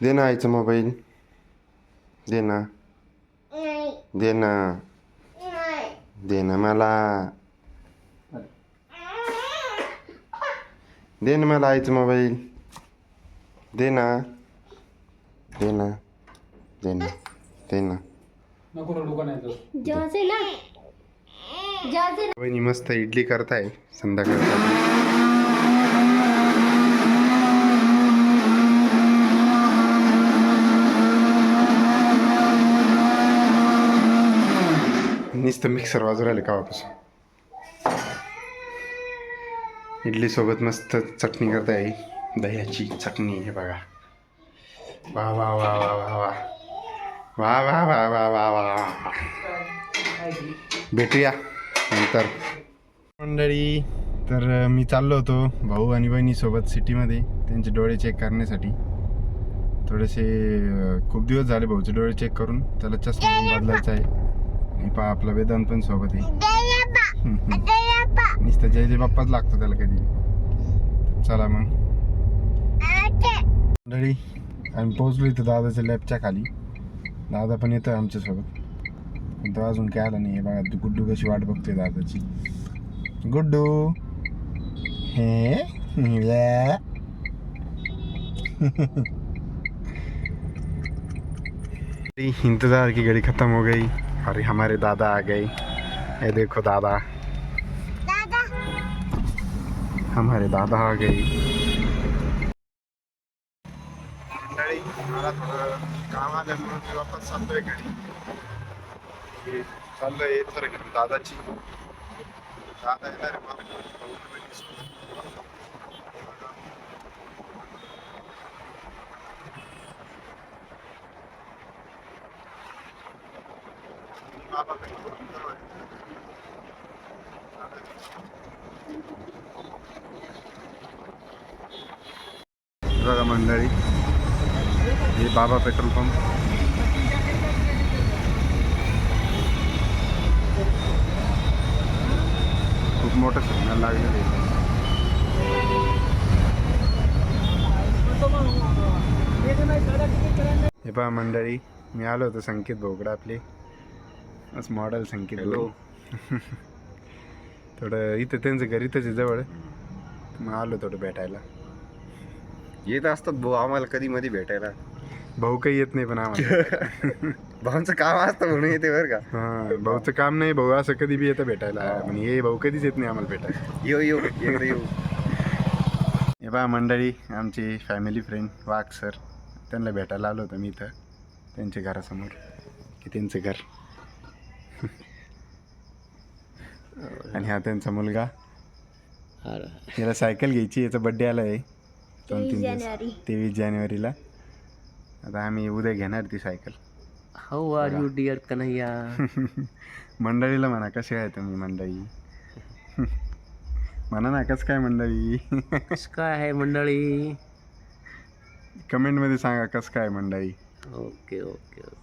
दे ना आईचा मोबाईल. दे ना. दे ना. दे ना मला. दे ना मला आईचा मोबाईल. दे ना. दे ना. दे ना. दे ना. वहिनी मस्त इडली करताय संध्याकाळसाठी. नुसतं मिक्सर वाजू राहिले कावापासून. इडली सोबत मस्त चटणी करताय, दह्याची चटणी. हे बघा. वा वा वा वा वा वा वा वा वा वा वा वा. भेटूया नंतर मंडळी. तर मी चाललो होतो भाऊ आणि बहिणीसोबत सिटीमध्ये त्यांचे डोळे चेक करण्यासाठी. थोडेसे खूप दिवस झाले भाऊचे डोळे चेक करून. त्याला चष्मा बदलायचा आहे. आणि पहा आपला वेदांत पण सोबत आहे. नुसतं जय जय बाप्पाच लागतो त्याला कधी. चला मग मंडळी, आम्ही पोहोचलो इथं दादाच्या लॅबच्या खाली. दादा पण येतोय आमच्यासोबत, पण तो अजून काय आला नाही. बघा गुड्डू कशी वाट बघतोय दादाची. गुड्डू हे इंतजार की घड़ी खत्म हो गई और हमारे दादा आ गए. ये देखो दादा, हमारे दादा आ गए. मला थोडं काम आल्यामुळे मी वापस चाललोय घरी. चाललोय तर दादाची. दादा येणार बघा मंडळी. हे बाबा पेट्रोल पंप. खूप मोठं सिग्नल लागलेलं आहे. हे पहा मंडळी, मी आलो होतो संकेत भाऊकडे आपले. बस मॉडेल संकेत भाऊ. थोडं इथं त्यांचं घर इथंच आहे जवळ. मग आलो थोडं भेटायला. येत असतात भाऊ आम्हाला कधी मध्ये भेटायला. भाऊ काही येत नाही पण आम्हाला. भाऊंचं काम असतं म्हणून येते बरं का. हां, भाऊचं काम नाही. भाऊ असं कधी बी येतं भेटायला. पण हे भाऊ कधीच येत नाही आम्हाला भेटायला. येऊ येऊ एकदा येऊ. हे पहा मंडळी, आमचे फॅमिली फ्रेंड वाघ सर. त्यांना भेटायला आलो होतो मी इथं त्यांच्या घरासमोर. की त्यांचं घर. आणि हा त्यांचा मुलगा. याला सायकल घ्यायची. याचा बड्डे आला आहे 2-3 दिवस, 23 जानेवारीला. आता आम्ही उद्या घेणार ती cycle. How are you dear Kanhaiya. मंडळीला म्हणा कसे आहे तुम्ही मंडळी. म्हणा ना कसं काय मंडळी. कसं काय आहे मंडळी. कमेंटमध्ये सांगा कसं काय मंडळी. Okay okay okay.